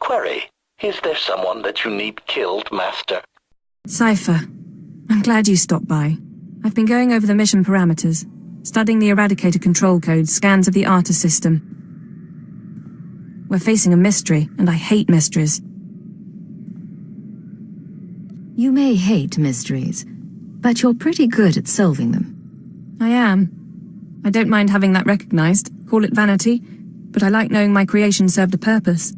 Query, is there someone that you need killed, Master? Cypher, I'm glad you stopped by. I've been going over the mission parameters, studying the Eradicator control codes, scans of the Arta system. We're facing a mystery, and I hate mysteries. You may hate mysteries, but you're pretty good at solving them. I am. I don't mind having that recognized, call it vanity, but I like knowing my creation served a purpose.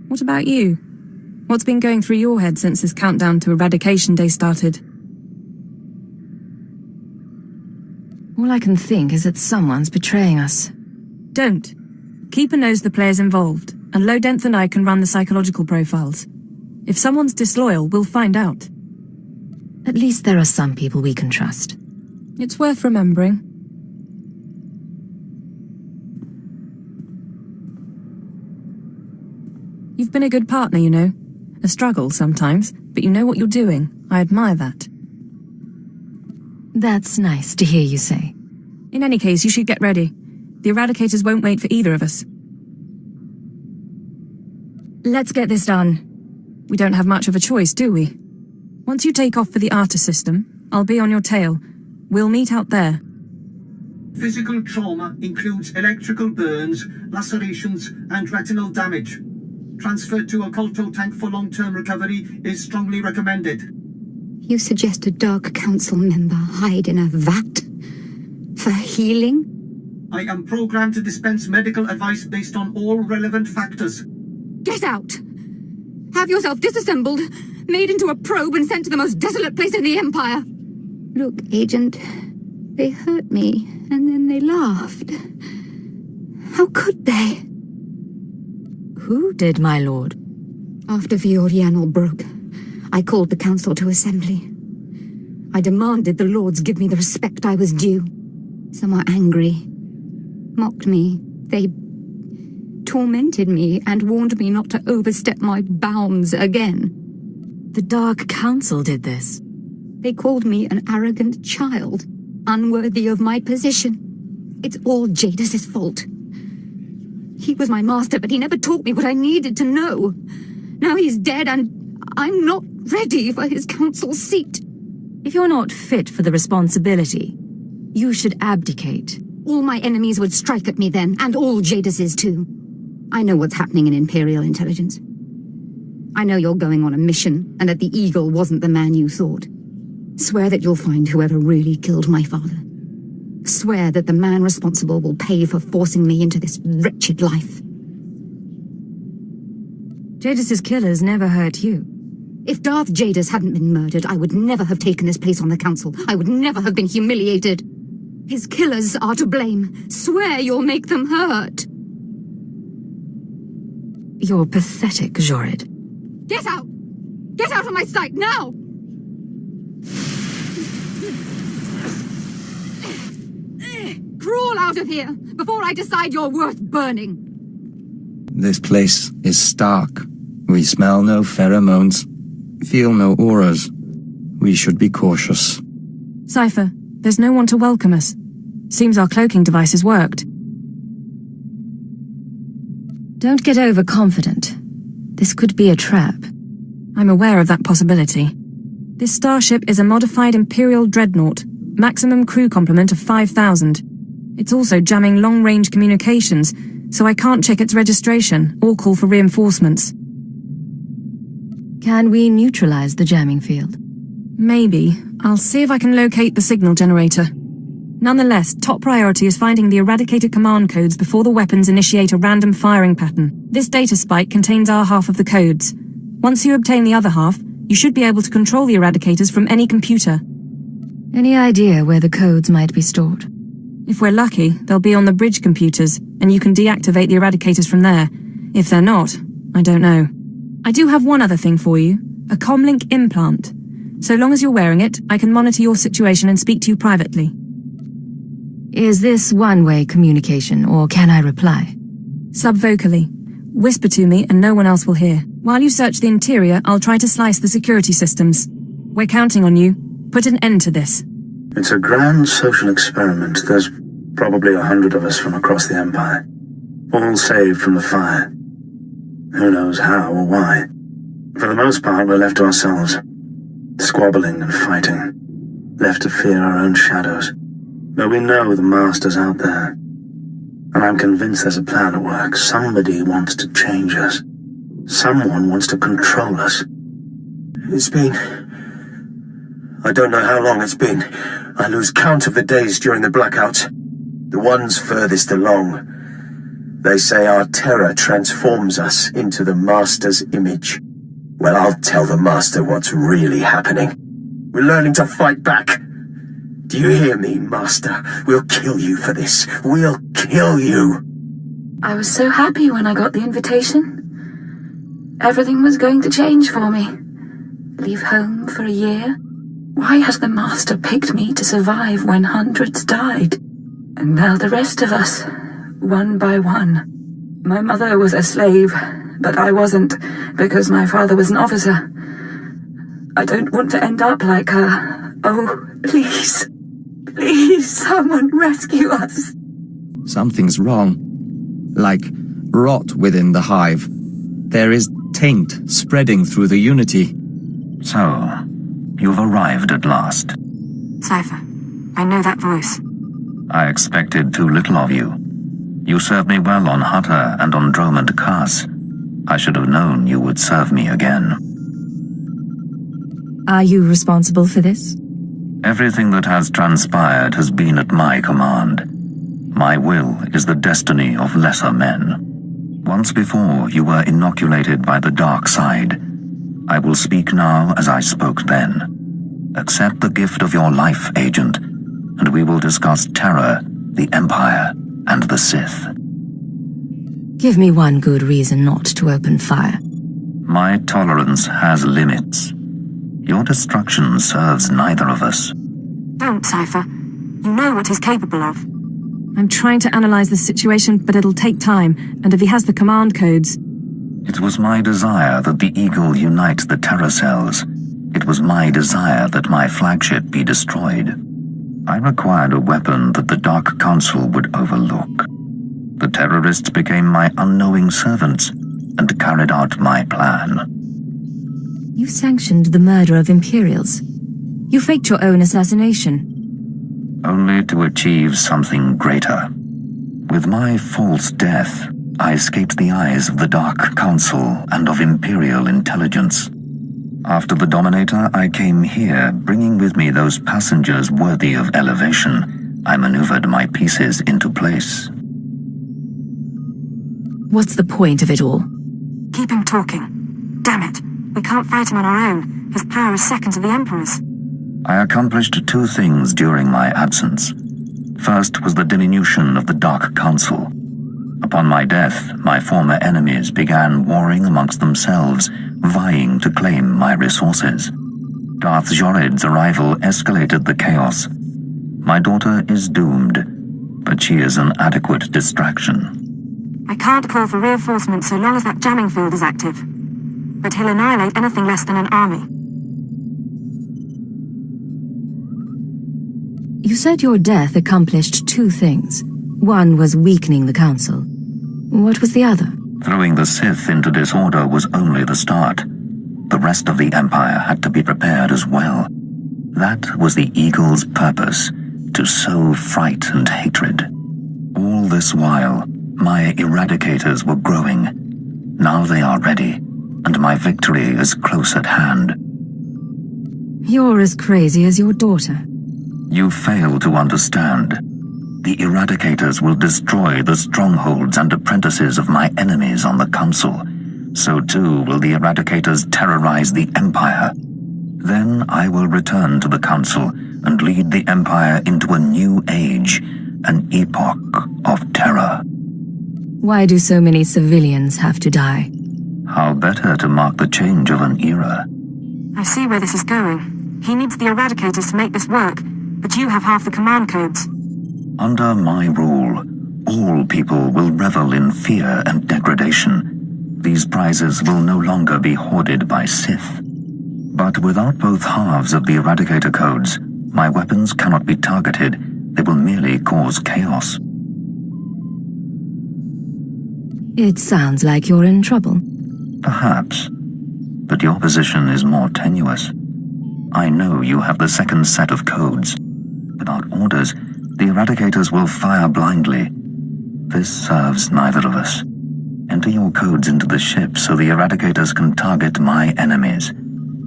What about you? What's been going through your head since this countdown to Eradication Day started? All I can think is that someone's betraying us. Don't. Keeper knows the players involved, and Lodenth and I can run the psychological profiles. If someone's disloyal, we'll find out. At least there are some people we can trust. It's worth remembering. You've been a good partner, you know. A struggle sometimes, but you know what you're doing. I admire that. That's nice to hear you say. In any case, you should get ready. The Eradicators won't wait for either of us. Let's get this done. We don't have much of a choice, do we? Once you take off for the Arta system, I'll be on your tail. We'll meet out there. Physical trauma includes electrical burns, lacerations, and retinal damage. Transfer to a Colto tank for long-term recovery is strongly recommended. You suggest a Dark Council member hide in a vat? For healing? I am programmed to dispense medical advice based on all relevant factors. Get out! Have yourself disassembled, made into a probe and sent to the most desolate place in the Empire. Look, Agent, they hurt me, and then they laughed. How could they? Who did, my lord? After Viorianal broke, I called the council to assembly. I demanded the lords give me the respect I was due. Some were angry, mocked me. They tormented me and warned me not to overstep my bounds again. The Dark Council did this. They called me an arrogant child, unworthy of my position. It's all Jadis' fault. He was my master, but he never taught me what I needed to know. Now he's dead, and I'm not ready for his council seat. If you're not fit for the responsibility, you should abdicate. All my enemies would strike at me then, and all Jadis's too. I know what's happening in Imperial intelligence. I know you're going on a mission, and that the Eagle wasn't the man you thought. Swear that you'll find whoever really killed my father. Swear that the man responsible will pay for forcing me into this wretched life. Jadis's killers never hurt you. If Darth Jadis hadn't been murdered, I would never have taken his place on the council. I would never have been humiliated. His killers are to blame. Swear you'll make them hurt. You're pathetic, Jorid. Get out! Get out of my sight, now! Crawl out of here, before I decide you're worth burning! This place is stark. We smell no pheromones, feel no auras. We should be cautious. Cypher, there's no one to welcome us. Seems our cloaking devices worked. Don't get overconfident. This could be a trap. I'm aware of that possibility. This starship is a modified Imperial Dreadnought, maximum crew complement of 5,000. It's also jamming long-range communications, so I can't check its registration or call for reinforcements. Can we neutralize the jamming field? Maybe. I'll see if I can locate the signal generator. Nonetheless, top priority is finding the Eradicator command codes before the weapons initiate a random firing pattern. This data spike contains our half of the codes. Once you obtain the other half, you should be able to control the Eradicators from any computer. Any idea where the codes might be stored? If we're lucky, they'll be on the bridge computers, and you can deactivate the Eradicators from there. If they're not, I don't know. I do have one other thing for you, a comlink implant. So long as you're wearing it, I can monitor your situation and speak to you privately. Is this one-way communication, or can I reply? Subvocally. Whisper to me and no one else will hear. While you search the interior, I'll try to slice the security systems. We're counting on you. Put an end to this. It's a grand social experiment. There's probably 100 of us from across the Empire, all saved from the fire. Who knows how or why? For the most part, we're left to ourselves, squabbling and fighting, left to fear our own shadows. But we know the Master's out there, and I'm convinced there's a plan at work. Somebody wants to change us. Someone wants to control us. It's been... I don't know how long it's been. I lose count of the days during the blackouts. The ones furthest along. They say our terror transforms us into the Master's image. Well, I'll tell the Master what's really happening. We're learning to fight back. Do you hear me, Master? We'll kill you for this. We'll kill you. I was so happy when I got the invitation. Everything was going to change for me. Leave home for a year. Why has the Master picked me to survive when hundreds died? And now the rest of us, one by one. My mother was a slave, but I wasn't, because my father was an officer. I don't want to end up like her. Oh, please. Please, someone rescue us. Something's wrong. Like rot within the hive. There is taint spreading through the Unity. So, you've arrived at last. Cypher, I know that voice. I expected too little of you. You served me well on Hutter and on Dromond Kaas. I should have known you would serve me again. Are you responsible for this? Everything that has transpired has been at my command. My will is the destiny of lesser men. Once before, you were inoculated by the dark side. I will speak now as I spoke then. Accept the gift of your life, Agent, and we will discuss terror, the Empire, and the Sith. Give me one good reason not to open fire. My tolerance has limits. Your destruction serves neither of us. Don't, Cypher. You know what he's capable of. I'm trying to analyze the situation, but it'll take time, and if he has the command codes... It was my desire that the Eagle unite the terror cells. It was my desire that my flagship be destroyed. I required a weapon that the Dark Council would overlook. The terrorists became my unknowing servants and carried out my plan. You sanctioned the murder of Imperials. You faked your own assassination. Only to achieve something greater. With my false death, I escaped the eyes of the Dark Council and of Imperial intelligence. After the Dominator, I came here, bringing with me those passengers worthy of elevation. I maneuvered my pieces into place. What's the point of it all? Keep him talking. Damn it. We can't fight him on our own. His power is second to the Emperor's. I accomplished two things during my absence. First was the diminution of the Dark Council. Upon my death, my former enemies began warring amongst themselves, vying to claim my resources. Darth Jored's arrival escalated the chaos. My daughter is doomed, but she is an adequate distraction. I can't call for reinforcements so long as that jamming field is active. But he'll annihilate anything less than an army. You said your death accomplished two things. One was weakening the Council. What was the other? Throwing the Sith into disorder was only the start. The rest of the Empire had to be prepared as well. That was the Eagle's purpose, to sow fright and hatred. All this while, my eradicators were growing. Now they are ready, and my victory is close at hand. You're as crazy as your daughter. You fail to understand. The Eradicators will destroy the strongholds and apprentices of my enemies on the Council. So too will the Eradicators terrorize the Empire. Then I will return to the Council and lead the Empire into a new age, an epoch of terror. Why do so many civilians have to die? How better to mark the change of an era? I see where this is going. He needs the Eradicators to make this work, but you have half the command codes. Under my rule, all people will revel in fear and degradation. These prizes will no longer be hoarded by Sith. But without both halves of the Eradicator codes, my weapons cannot be targeted. They will merely cause chaos. It sounds like you're in trouble. Perhaps. But your position is more tenuous. I know you have the second set of codes. Without orders, the Eradicators will fire blindly. This serves neither of us. Enter your codes into the ship so the Eradicators can target my enemies.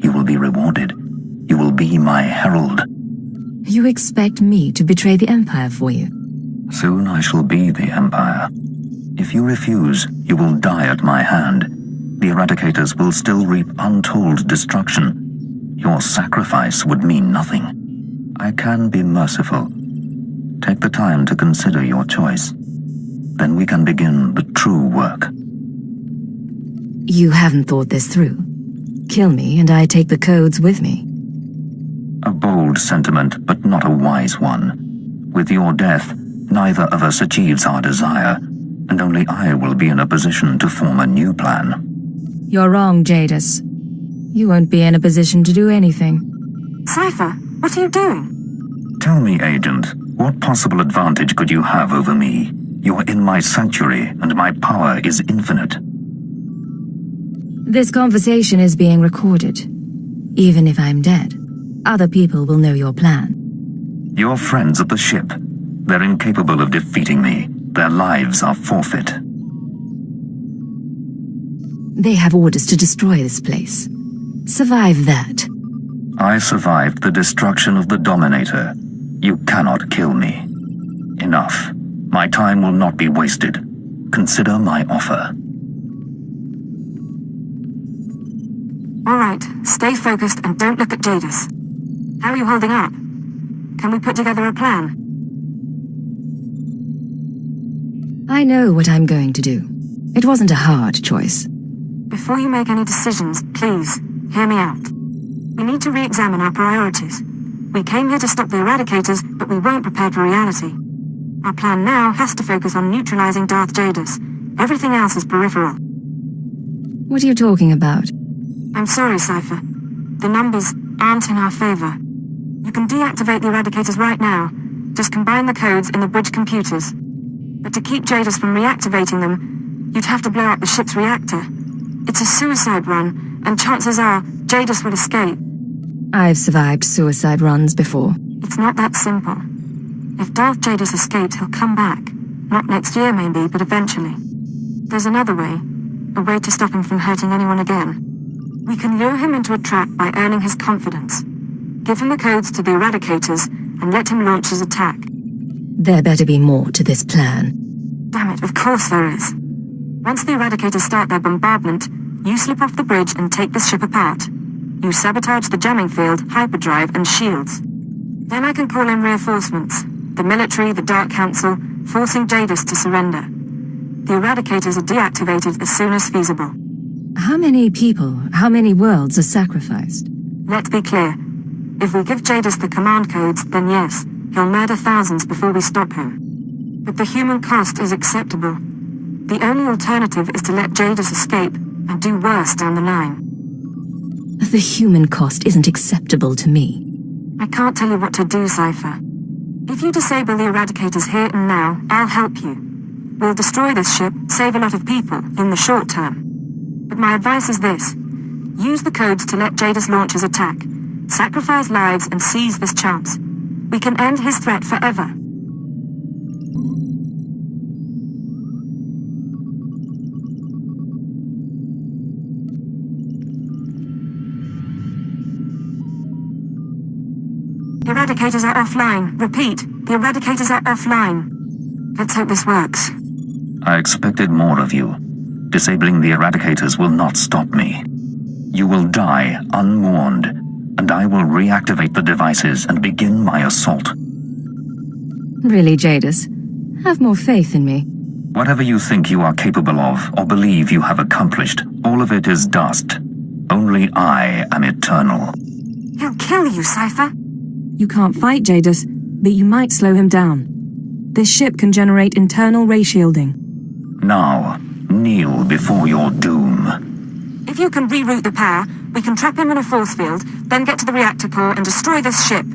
You will be rewarded. You will be my herald. You expect me to betray the Empire for you? Soon I shall be the Empire. If you refuse, you will die at my hand. The Eradicators will still reap untold destruction. Your sacrifice would mean nothing. I can be merciful. Take the time to consider your choice. Then we can begin the true work. You haven't thought this through. Kill me and I take the codes with me. A bold sentiment, but not a wise one. With your death, neither of us achieves our desire, and only I will be in a position to form a new plan. You're wrong, Jadis. You won't be in a position to do anything. Cypher, what are you doing? Tell me, Agent, what possible advantage could you have over me? You're in my sanctuary, and my power is infinite. This conversation is being recorded. Even if I'm dead, other people will know your plan. Your friends at the ship. They're incapable of defeating me. Their lives are forfeit. They have orders to destroy this place. Survive that. I survived the destruction of the Dominator. You cannot kill me. Enough. My time will not be wasted. Consider my offer. All right, stay focused and don't look at Jadis. How are you holding up? Can we put together a plan? I know what I'm going to do. It wasn't a hard choice. Before you make any decisions, please, hear me out. We need to re-examine our priorities. We came here to stop the Eradicators, but we weren't prepared for reality. Our plan now has to focus on neutralizing Darth Jadis. Everything else is peripheral. What are you talking about? I'm sorry, Cypher. The numbers aren't in our favor. You can deactivate the Eradicators right now. Just combine the codes in the bridge computers. But to keep Jadis from reactivating them, you'd have to blow up the ship's reactor. It's a suicide run, and chances are Jadis will escape. I've survived suicide runs before. It's not that simple. If Darth Jadis escapes, he'll come back. Not next year, maybe, but eventually. There's another way. A way to stop him from hurting anyone again. We can lure him into a trap by earning his confidence. Give him the codes to the Eradicators, and let him launch his attack. There better be more to this plan. Damn it, of course there is. Once the Eradicators start their bombardment, you slip off the bridge and take the ship apart. You sabotage the jamming field, hyperdrive, and shields. Then I can call in reinforcements. The military, the Dark Council, forcing Jadis to surrender. The Eradicators are deactivated as soon as feasible. How many people, how many worlds are sacrificed? Let's be clear. If we give Jadis the command codes, then yes, he'll murder thousands before we stop him. But the human cost is acceptable. The only alternative is to let Jadis escape and do worse down the line. The human cost isn't acceptable to me. I can't tell you what to do, Cypher. If you disable the Eradicators here and now, I'll help you. We'll destroy this ship, save a lot of people, in the short term. But my advice is this. Use the codes to let Jadis launch his attack. Sacrifice lives and seize this chance. We can end his threat forever. The Eradicators are offline. Repeat, the Eradicators are offline. Let's hope this works. I expected more of you. Disabling the Eradicators will not stop me. You will die unwarned, and I will reactivate the devices and begin my assault. Really, Jadis? Have more faith in me. Whatever you think you are capable of, or believe you have accomplished, all of it is dust. Only I am eternal. He'll kill you, Cypher. You can't fight Jadis, but you might slow him down. This ship can generate internal ray shielding. Now, kneel before your doom. If you can reroute the power, we can trap him in a force field, then get to the reactor core and destroy this ship.